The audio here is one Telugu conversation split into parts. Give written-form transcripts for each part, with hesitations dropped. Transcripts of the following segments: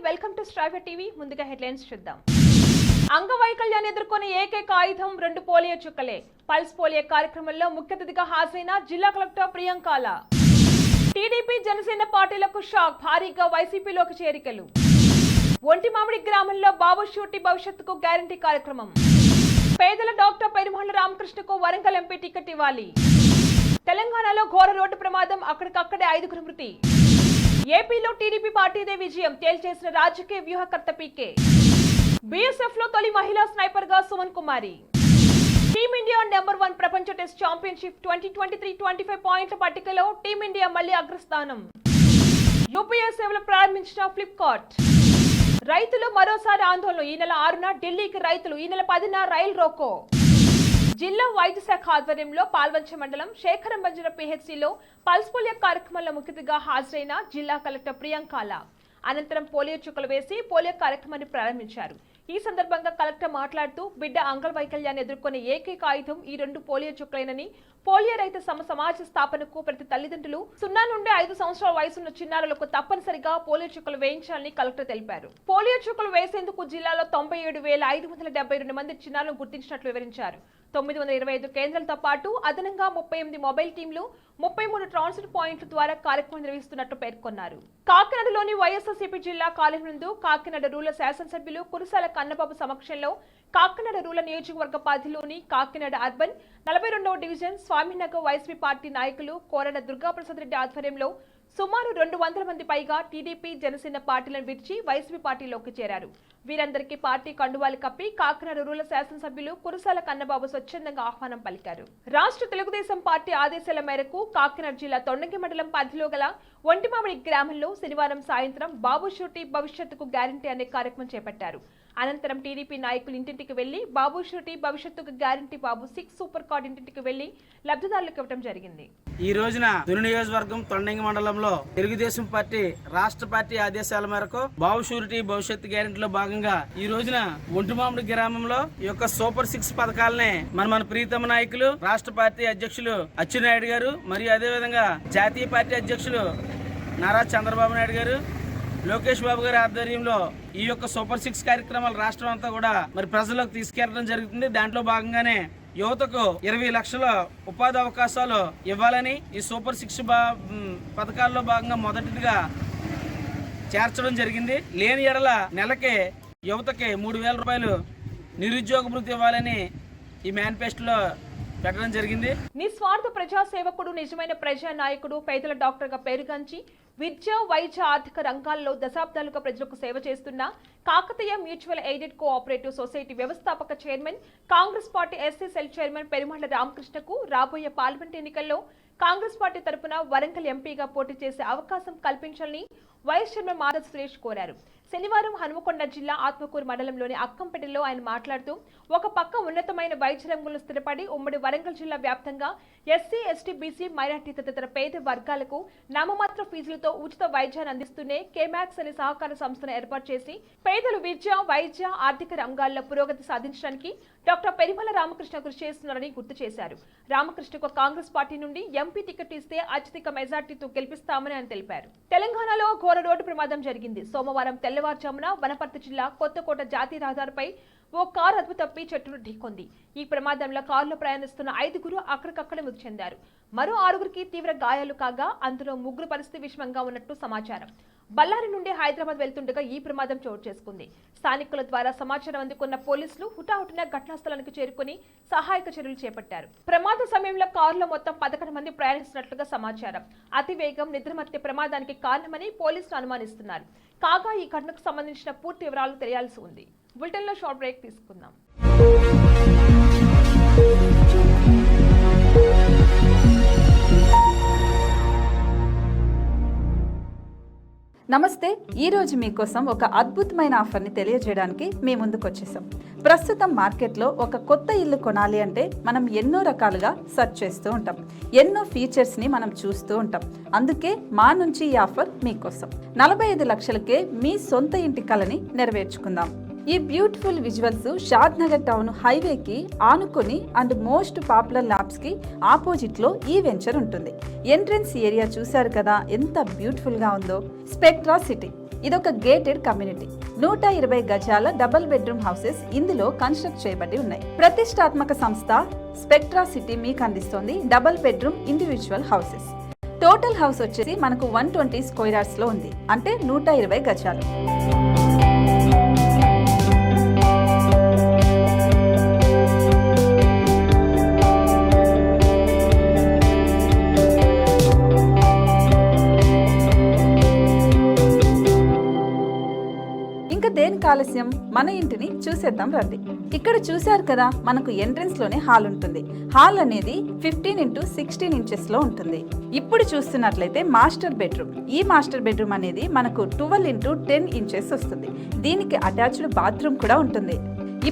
Welcome to Striver TV. ముందుగా హెడ్లైన్స్ చూద్దాం. అంగవైకల్యాన్ని ఎదుర్కొనే ఏకైక ఆయుధం 2 పోలియో చుక్కలే. పల్స్ పోలియో కార్యక్రమంలో ముఖ్య అతిథిగా హాజరైన జిల్లా కలెక్టర్ ప్రియాంకాల. టీడీపీ జనసేన పార్టీలకు షాక్, భారీగా వైసీపీలోకి చేరికలు. ఒంటిమామిడి గ్రామంలో బాబు షూటీ భవిష్యత్తుకు గ్యారంటీ కార్యక్రమం. పేదల డాక్టర్ పెరుమాళ్ల రామకృష్ణకు వరంగల్ ఎంపీ టికెట్ ఇవ్వాలి. తెలంగాణలో ఘోర రోడ్డు ప్రమాదం, అక్కడికక్కడే 5 మృతి. ఏపీలో టీడీపీ పార్టీదే విజయం, తేల్చేసిన రాజకీయ వ్యూహకర్త పీకే. బీఎస్ఎఫ్ లో తొలి మహిళా స్నైపర్ గా సుమన్ కుమారి. టీమిండియా #1 ప్రపంచ టెస్ట్ ఛాంపియన్షిప్ 2023-25 పాయింట్ల పట్టికలో టీమిండియా మళ్లీ అగ్రస్థానం. యూపీఐ సేవలు ప్రారంభించిన ఫ్లిప్కార్ట్. రైతులు మరోసారి ఆందోళన, ఈ నెల 6న ఢిల్లీకి రైతులు, ఈ నెల 10న రైలు రోకో. జిల్లా వైద్య శాఖ ఆధ్వర్యంలో పాల్వంచ మండలం శేఖరంబంజర పిహెచ్సిలో పల్స్ పోలియో కార్యక్రమంలో ముఖ్య అతిథిగా హాజరైన జిల్లా కలెక్టర్ ప్రియాంకాల. అనంతరం పోలియో చుక్కలు వేసి పోలియో కార్యక్రమాన్ని ప్రారంభించారు. ఈ సందర్భంగా కలెక్టర్ మాట్లాడుతూ బిడ్డ అంగవైకల్యాన్ని ఎదుర్కొనే ఏకైక ఆయుధం ఈ 2 పోలియో చుక్కలేనని, పోలియో రహిత సమాజ స్థాపనకు ప్రతి తల్లిదండ్రులు 0 నుండి 5 సంవత్సరాల వయసున్న చిన్నారులకు తప్పనిసరిగా పోలియో చుక్కలు వేయించాలని కలెక్టర్ తెలిపారు. పోలియో చుక్కలు వేసేందుకు జిల్లాలో 97,572 మంది చిన్నారులను గుర్తించినట్లు వివరించారు. 925 కేంద్రాలతో పాటు అదనంగా 38 మొబైల్ టీంలు, 33 ట్రాన్సిట్ పాయింట్ల ద్వారా కార్యక్రమం నిర్వహిస్తున్నట్లు పేర్కొన్నారు. కాకినాడలోని వైఎస్ఆర్సీపీ జిల్లా కాలేజీ నందు కాకినాడ రూరల్ శాసనసభ్యులు కురసాల కన్నబాబు సమక్షంలో కాకినాడ రూరల్ నియోజకవర్గ పరిధిలోని కాకినాడ అర్బన్ 42వ డివిజన్ స్వామినగర్ వైసీపీ పార్టీ నాయకులు కోరడ దుర్గాప్రసాద్ రెడ్డి ఆధ్వర్యంలో సుమారు 200 మంది పైగా టీడీపీ జనసేన పార్టీలను విడిచి వైసీపీ పార్టీలోకి చేరారు. వీరందరికీ పార్టీ కండువాలు కప్పి కాకినాడ రూరల్ శాసనసభ్యులు కురసాల కన్నబాబు స్వచ్ఛందంగా ఆహ్వానం పలికారు. రాష్ట్ర తెలుగుదేశం పార్టీ ఆదేశాల మేరకు కాకినాడ జిల్లా తొండంగి మండలం పరిధిలో గల ఒంటిమామిడి గ్రామంలో శనివారం సాయంత్రం బాబు షూటీ భవిష్యత్తుకు గ్యారంటీ అనే కార్యక్రమం చేపట్టారు. అనంతరం టీడీపీ నాయకులు ఇంటింటికి వెళ్లి బాబు షూటీ భవిష్యత్తుకు గ్యారంటీ బాబు 6 సూపర్ కార్డు ఇంటింటికి వెళ్లి లబ్ధిదారులకు ఇవ్వడం జరిగింది. ఈ రోజున తుని నియోజకవర్గం తొండంగి మండలంలో తెలుగుదేశం పార్టీ రాష్ట్ర పార్టీ ఆదేశాల మేరకు బాబు షూరిటీ భవిష్యత్తు గ్యారెంటీలో భాగంగా ఈ రోజున ఒంటిమామిడి గ్రామంలో ఈ యొక్క సూపర్ 6 పథకాలని మన ప్రీతమ నాయకులు రాష్ట్ర పార్టీ అధ్యక్షులు అచ్చెన్నాయుడు గారు మరియు అదేవిధంగా జాతీయ పార్టీ అధ్యక్షులు నారా చంద్రబాబు నాయుడు గారు, లోకేష్ బాబు గారి ఆధ్వర్యంలో ఈ యొక్క సూపర్ 6 కార్యక్రమాలు రాష్ట్రం అంతా కూడా ప్రజలకు తీసుకెళ్లడం జరుగుతుంది. దాంట్లో భాగంగానే యువతకు 20 లక్షల ఉపాధి అవకాశాలు ఇవ్వాలని ఈ సూపర్ 6 పథకాల్లో భాగంగా మొదటిదిగా చేర్చడం జరిగింది. లేని ఎడల నెలకే యువతకి 3,000 రూపాయలు నిరుద్యోగ భృతి ఇవ్వాలని ఈ మేనిఫెస్టోలో పెట్టడం జరిగింది. నిస్వార్థ ప్రజాసేవకుడు, నిజమైన ప్రజా నాయకుడు, పేదల డాక్టర్ గా పేరుగాంచి విద్య, వైద్య, ఆర్థిక రంగాల్లో దశాబ్దాలుగా ప్రజలకు సేవ చేస్తున్న Kakatiya mutual aided cooperative society వ్యవస్థాపక chairman, Congress party SC cell chairman Perumalla రామకృష్ణకు రాబోయే పార్లమెంట్ ఎన్నికల్లో కాంగ్రెస్ పార్టీ తరపున వరంగల్ ఎంపీగా పోటీ చేసే అవకాశం కల్పించాలని వైస్ చైర్మన్ మాధవ్ సురేష్ కోరారు. శనివారం హనుమకొండ జిల్లా ఆత్మకూరు మండలంలోని అక్కంపేటలో ఆయన మాట్లాడుతూ ఒక పక్క ఉన్నతమైన వైద్య రంగంలో స్థిరపడి ఉమ్మడి వరంగల్ జిల్లా వ్యాప్తంగా ఎస్సీ, ఎస్టీ, బీసీ, మైనార్టీ తదితర పేద వర్గాలకు నామమాత్ర ఫీజులతో ఉచిత వైద్యాన్ని అందిస్తూనే కేమాక్స్ అనే సహకార సంస్థను ఏర్పాటు చేసి పేదలు విద్య, వైద్య, ఆర్థిక రంగాల్లో పురోగతి సాధించడానికి డాక్టర్ పెరుమాళ్ల రామకృష్ణ కృషి చేస్తున్నారని గుర్తు చేశారు. రామకృష్ణకు కాంగ్రెస్ పార్టీ నుండి ఎంపీ టికెట్ ఇస్తే అత్యధిక మెజార్టీతో గెలిపిస్తామని ఆయన తెలిపారు. తెలంగాణలో ఘోర రోడ్డు ప్రమాదం జరిగింది. సోమవారం తెల్లవారుజామున వనపర్తి జిల్లా కొత్తకోట జాతీయ రహదారిపై ఓ కారు అదుపు తప్పి చెట్టును ఢీకొంది. ఈ ప్రమాదంలో కారులో ప్రయాణిస్తున్న 5గురు అక్కడికక్కడే మృతి చెందారు. మరో 6గురికి తీవ్ర గాయాలు కాగా అందులో 3 పరిస్థితి విషమంగా ఉన్నట్టు సమాచారం. బళ్ళారి నుండి హైదరాబాద్ వెళ్తుండగా ఈ ప్రమాదం చోటు చేసుకుంది. స్థానికుల ద్వారా సమాచారం అందుకున్న పోలీసులు హుటాహుటిన ఘటనా స్థలానికి చేరుకుని సహాయక చర్యలు చేపట్టారు. ప్రమాద సమయంలో కారులో మొత్తం 11 మంది ప్రయాణిస్తున్నట్లుగా సమాచారం. అతివేగం, నిద్రమత్తే ప్రమాదానికి కారణమని పోలీసులు అనుమానిస్తున్నారు. కాగా ఈ ఘటనకు సంబంధించిన పూర్తి వివరాలు తెలియాల్సి ఉంది. బులెటిన్ లో షార్ట్ బ్రేక్ తీసుకుందాం. నమస్తే. ఈరోజు మీకోసం ఒక అద్భుతమైన ఆఫర్ని తెలియజేయడానికి మీ ముందుకు వచ్చేసాం. ప్రస్తుతం మార్కెట్లో ఒక కొత్త ఇల్లు కొనాలి అంటే మనం ఎన్నో రకాలుగా సెర్చ్ చేస్తూ ఉంటాం, ఎన్నో ఫీచర్స్ని మనం చూస్తూ ఉంటాం. అందుకే మా నుంచి ఈ ఆఫర్ మీకోసం. 45 లక్షలకే మీ సొంత ఇంటి కలని నెరవేర్చుకుందాం. ఈ బ్యూటిఫుల్ విజువల్స్ షాద్ నగర్ టౌన్ హైవేకి ఆనుకొని అండ్ మోస్ట్ పాపులర్ ల్యాబ్స్కి ఆపోజిట్లో ఈ వెంచర్ ఉంటుంది. ఎంట్రన్స్ ఏరియా చూశారు కదా ఎంత బ్యూటిఫుల్గా ఉందో. స్పెక్ట్రా సిటీ ఇదొక గేటెడ్ కమ్యూనిటీ. 120 గజాల డబుల్ బెడ్రూమ్ హౌసెస్ ఇందులో కన్స్ట్రక్ట్ చేయబడి ఉన్నాయి. ప్రతిష్టాత్మక సంస్థ స్పెక్ట్రా సిటీ మీకు అందిస్తోంది double bedroom individual houses. Total house వచ్చేసి మనకు 120 స్క్వేర్ యార్డ్స్ లో ఉంది, అంటే 120 గజాలు. దేనికి ఆలస్యం, మన ఇంటిని చూసేద్దాం రండి. ఇక్కడ చూశారు కదా, మనకు ఎంట్రన్స్ లోనే హాల్ ఉంటుంది. హాల్ అనేది 15x16 ఇంచెస్ లో ఉంటుంది. ఇప్పుడు చూస్తున్నట్లయితే మాస్టర్ బెడ్రూమ్. ఈ మాస్టర్ బెడ్రూమ్ అనేది మనకు 12x10 ఇంచెస్ వస్తుంది. దీనికి అటాచ్డ్ బాత్రూమ్ కూడా ఉంటుంది.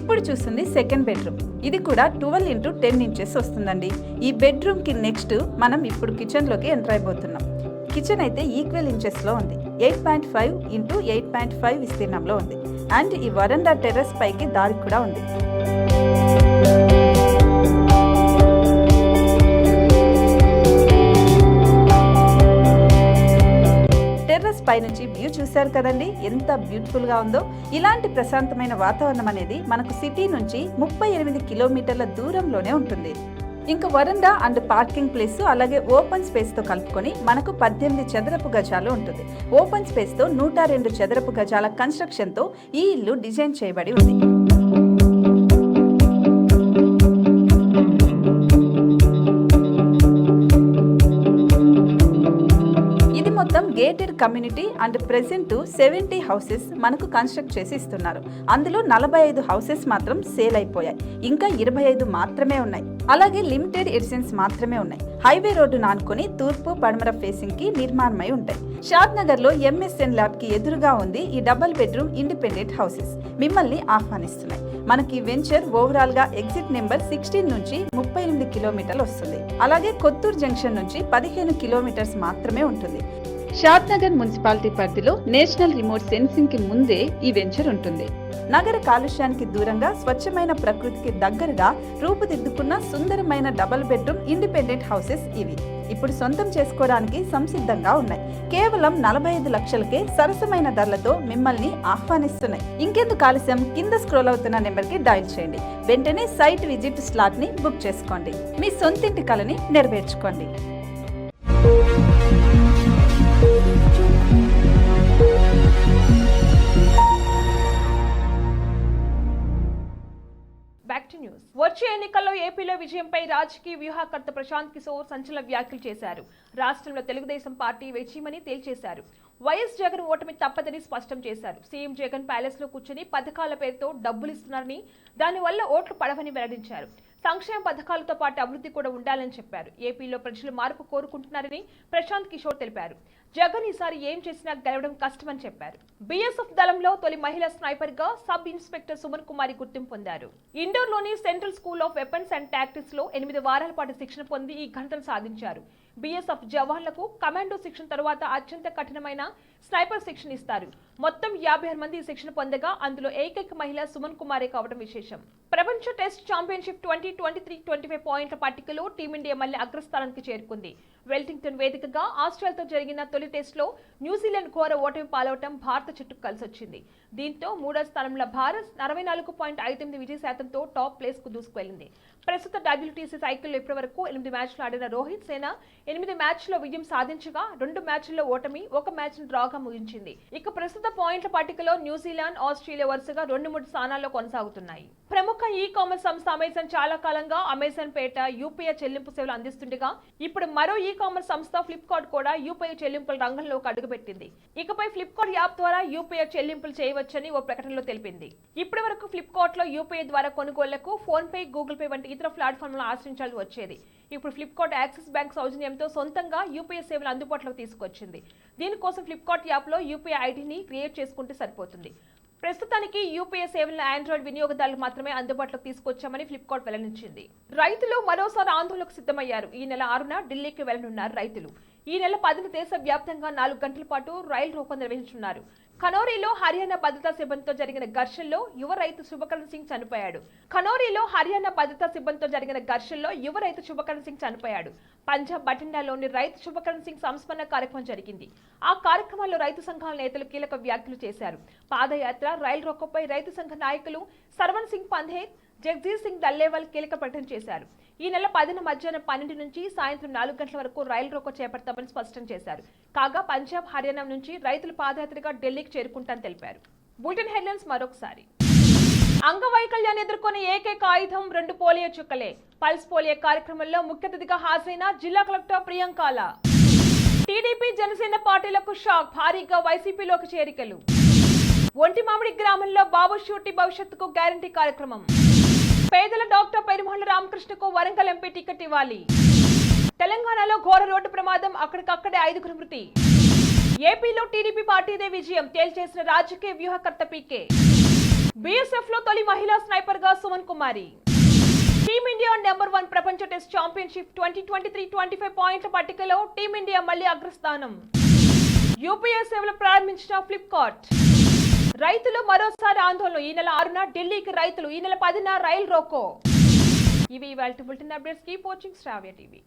ఇప్పుడు చూస్తుంది సెకండ్ బెడ్రూమ్. ఇది కూడా 12x10 ఇంచెస్ వస్తుందండి. ఈ బెడ్రూమ్ కి నెక్స్ట్ మనం ఇప్పుడు కిచెన్ లోకి ఎంటర్ అయిపోతున్నాం. కిచెన్ అయితే ఈక్వల్ ఇంచెస్ లో ఉంది. 8.5 x 8.5 విస్తీర్ణంలో ఉంది. అండ్ ఈ వరండా టెర్రస్ పైకి దారి కూడా ఉంది. టెర్రస్ పై నుంచి వ్యూ చూశారు కదండి, ఎంత బ్యూటిఫుల్ గా ఉందో. ఇలాంటి ప్రశాంతమైన వాతావరణం అనేది మనకు సిటీ నుంచి 38 కిలోమీటర్ల దూరంలోనే ఉంటుంది. ఇంకా వరండా అండ్ పార్కింగ్ ప్లేస్ అలాగే ఓపెన్ స్పేస్ తో కలుపుకొని మనకు 18 చదరపు గజాలు ఉంటుంది. ఓపెన్ స్పేస్ తో 102 చదరపు గజాల కన్స్ట్రక్షన్ తో ఈ ఇల్లు డిజైన్ చేయబడి ఉంది. ఇది మొత్తం gated community and present 70 houses మనకు కన్స్ట్రక్ట్ చేసి ఇస్తున్నారు. అందులో 45 హౌసెస్ మాత్రం సేల్ అయిపోయాయి. ఇంకా 25 మాత్రమే ఉన్నాయి. అలాగే లిమిటెడ్ ఎడిషన్స్ మాత్రమే ఉన్నాయి. హైవే రోడ్డు నానుకొని తూర్పు పడమర ఫేసింగ్ కి నిర్మాణమై ఉంటాయి. షాద్ నగర్ లో MSN ల్యాబ్ కి ఎదురుగా ఉంది ఈ డబుల్ బెడ్రూమ్ ఇండిపెండెంట్ హౌసెస్. మిమ్మల్ని ఆహ్వానిస్తున్నాయి. మనకి వెంచర్ ఓవరాల్ గా ఎగ్జిట్ నెంబర్ 16 నుంచి 38 కిలోమీటర్లు వస్తుంది. అలాగే కొత్తూరు జంక్షన్ నుంచి 15 కిలోమీటర్స్ మాత్రమే ఉంటుంది. షాద్ నగర్ మున్సిపాలిటీ పరిధిలో నేషనల్ రిమోట్ సెన్సింగ్ కి ముందే ఈ వెంచర్ ఉంటుంది. నగర కాలుష్యానికి దూరంగా స్వచ్ఛమైన ప్రకృతికి దగ్గరగా రూపుదిద్దుకున్న సుందరమైన డబుల్ బెడ్రూమ్ ఇండిపెండెంట్ హౌసెస్ ఇవి. ఇప్పుడు సొంతం చేసుకోవడానికి సంసిద్ధంగా ఉన్నాయి. కేవలం 45 లక్షలకే సరసమైన ధరలతో మిమ్మల్ని ఆహ్వానిస్తున్నాయి. ఇంకెందుకు ఆలస్యం, కింద స్క్రోల్ అవుతున్న నెంబర్ కి డయల్ చేయండి. వెంటనే సైట్ విజిట్ స్లాట్ ని బుక్ చేసుకోండి. మీ సొంతింటి కలని నెరవేర్చుకోండి. వచ్చే ఎన్నికల్లో ఏపీలో విజయంపై రాజకీయ వ్యూహకర్త ప్రశాంత్ కిషోర్ సంచలన వ్యాఖ్యలు చేశారు. రాష్ట్రంలో తెలుగుదేశం పార్టీ వెచ్చిమని తేల్చేశారు. వైఎస్ జగన్ ఓటమి తప్పదని స్పష్టం చేశారు. సీఎం జగన్ ప్యాలెస్ లో కూర్చుని పథకాల పేరుతో డబ్బులు ఇస్తున్నారని, దానివల్ల ఓట్లు పడవని వెల్లడించారు. సంక్షేమ పథకాలతో పాటు అభివృద్ధి కూడా ఉండాలని చెప్పారు. ఏపీలో ప్రజలు మార్పు కోరుకుంటున్నారని ప్రశాంత్ కిషోర్ తెలిపారు. జగన్ ఈసారి ఏం చేసినా గెలవడం కష్టమని చెప్పారు. బీఎస్ఎఫ్ దళంలో తొలి మహిళా స్నైపర్ గా సబ్ ఇన్స్పెక్టర్ సుమన్ కుమారి గుర్తింపు పొందారు. ఇండోర్ లోని central school of weapons and tactics లో 8 వారాల పాటు శిక్షణ పొంది ఈ ఘనతను సాధించారు. బీఎస్ఎఫ్ జవాన్లకు కమాండో శిక్షణ తర్వాత అత్యంత కఠినమైన స్నైపర్ శిక్షణ ఇస్తారు. మొత్తం 56 మంది ఈ శిక్షణ పొందగా అందులో ఏకైక మహిళ సుమన్ కుమారే కావడం విశేషం. ప్రపంచ టెస్ట్ ఛాంపియన్షిప్ 2023-25 పాయింట్ల పట్టికలో టీమిండియా మళ్లీ అగ్రస్థానానికి చేరుకుంది. వెల్టింగ్టన్ వేదికగా ఆస్ట్రేలియాతో జరిగిన తొలి టెస్టులో న్యూజిలాండ్ ఘోర ఓటమి పాలవటం భారత జట్టుకు కలిసొచ్చింది. దీంతో మూడో స్థానంలో భారత్ 44.58 విజయ శాతంతో టాప్ ప్లేస్ కు దూసుకువెళ్లింది. ప్రస్తుత WTC సైకిల్లో ఇప్పటి వరకు 8 మ్యాచ్లు ఆడిన రోహిత్ సేన 8 మ్యాచ్ల్లో విజయం సాధించగా 2 మ్యాచ్ల్లో ఓటమి, 1 మ్యాచ్ డ్రాగా ముగించింది. ఇక ప్రస్తుత పాయింట్ల పట్టికలో న్యూజిలాండ్, ఆస్ట్రేలియా వరుసగా 2-3 స్థానాల్లో కొనసాగుతున్నాయి. ప్రముఖ ఈ-కామర్స్ సంస్థ అమెజాన్ చాలా కాలంగా అమెజాన్ పేట UPI చెల్లింపు సేవలు అందిస్తుండగా ఇప్పుడు మరో ఈ-కామర్స్ సంస్థ ఫ్లిప్కార్ట్ కూడా UPI చెల్లింపుల రంగంలోకి అడుగుపెట్టింది. ఇకపై ఫ్లిప్కార్ట్ యాప్ ద్వారా UPI చెల్లింపులు చేయవచ్చని ఓ ప్రకటనలో తెలిపింది. ఇప్పటి వరకు ఫ్లిప్కార్ట్ లో UPI ద్వారా కొనుగోళ్లకు ఫోన్ పే, గూగుల్ పే వంటి ఇతర ప్లాట్ఫామ్లను ఆశ్రయించాల్సి వచ్చేది. ఇప్పుడు ఫ్లిప్కార్ట్ యాక్సిస్ బ్యాంక్ సౌజన్యంతో సొంతంగా UPI సేవలు అందుబాటులోకి తీసుకొచ్చింది. దీనికోసం ఫ్లిప్కార్ట్ యాప్ లో UPI ఐడిని క్రియేట్ చేసుకుంటే సరిపోతుంది. ప్రస్తుతానికి UPI సేవలను ఆండ్రాయిడ్ వినియోగదారులకు మాత్రమే అందుబాటులోకి తీసుకొచ్చామని ఫ్లిప్కార్ట్ వెల్లడించింది. రైతులు మరోసారి ఆందోళనకు సిద్ధమయ్యారు. ఈ నెల 6న ఢిల్లీకి వెళ్లనున్నారు రైతులు. ఈ నెల 10న దేశ వ్యాప్తంగా 4 గంటల పాటు రైలు రోకో నిర్వహించనున్నారు. ఖనోరీలో హర్యానా భద్రతా సిబ్బందితో జరిగిన ఘర్షణలో యువ రైతు శుభకరణ్ సింగ్ చనిపోయాడు. పంజాబ్ బఠిండాలోని రైతు శుభకరణ్ సింగ్ సంస్మరణ కార్యక్రమం జరిగింది. ఆ కార్యక్రమంలో రైతు సంఘాల నేతలు కీలక వ్యాఖ్యలు చేశారు. పాదయాత్ర, రైలు రోకోపై రైతు సంఘ నాయకులు సర్వన్ సింగ్ పంధేర్, జగదీర్ సింగ్ దల్లేవాల్ కీలక ప్రకటన చేశారు. ఈ నెల 10న మధ్యాహ్నం 12 నుంచి సాయంత్రం 4 గంటల వరకు రైలు రోకో చేపడతామని స్పష్టం చేశారు. కాగా పంజాబ్, హర్యానా నుంచి రైతులు పాదయాత్రగా ఢిల్లీకి చేరుకుంటారని తెలిపారు. బులెటిన్ హెడ్లైన్స్ మరొకసారి. అంగవైకల్యాన్ని ఎదుర్కొనే ఏకైక ఆయుధం 2 పోలియో చుక్కలే. పల్స్ పోలియో కార్యక్రమంలో ముఖ్య అతిథిగా హాజరైన జిల్లా కలెక్టర్ ప్రియాంకాల. టీడీపీ, జనసేన పార్టీలకు షాక్, భారీగా వైసీపీలోకి చేరికలు. ఒంటిమామిడి గ్రామంలో బాబు షూరిటీ భవిష్యత్తుకు గ్యారంటీ కార్యక్రమం. పేదల డాక్టర్ పెరుమాళ్ల రామకృష్ణకు వరంగల్ ఎంపీ టికెట్ ఇవ్వాలి. తెలంగాణలో ఘోర రోడ్డు ప్రమాదం, అక్కడికక్కడే 5గురు మృతి. ఏపీలో టీడీపీ పార్టీదే విజయం, తేల్చేసిన రాజకీయ వ్యూహకర్త పీకే. బీఎస్ఎఫ్ లో తొలి మహిళా స్నైపర్ గా సుమన్ కుమారి. టీమిండియా నెంబర్ 1 ప్రపంచ టెస్ట్ ఛాంపియన్షిప్ 2023 25 పాయింట్ల పట్టికలో టీమిండియా మళ్లీ అగ్రస్థానం. యూపీఐ సేవలు ప్రారంభించిన ఫ్లిప్కార్ట్. రైతులు మరోసారి ఆందోళన, ఈ నెల 6న ఢిల్లీకి రైతులు, ఈ నెల 10న రైలు రోకో. ఇవి ఇవాల్టి బులెటిన్ అప్డేట్స్. కీప్ వాచింగ్ శ్రావ్య టీవీ.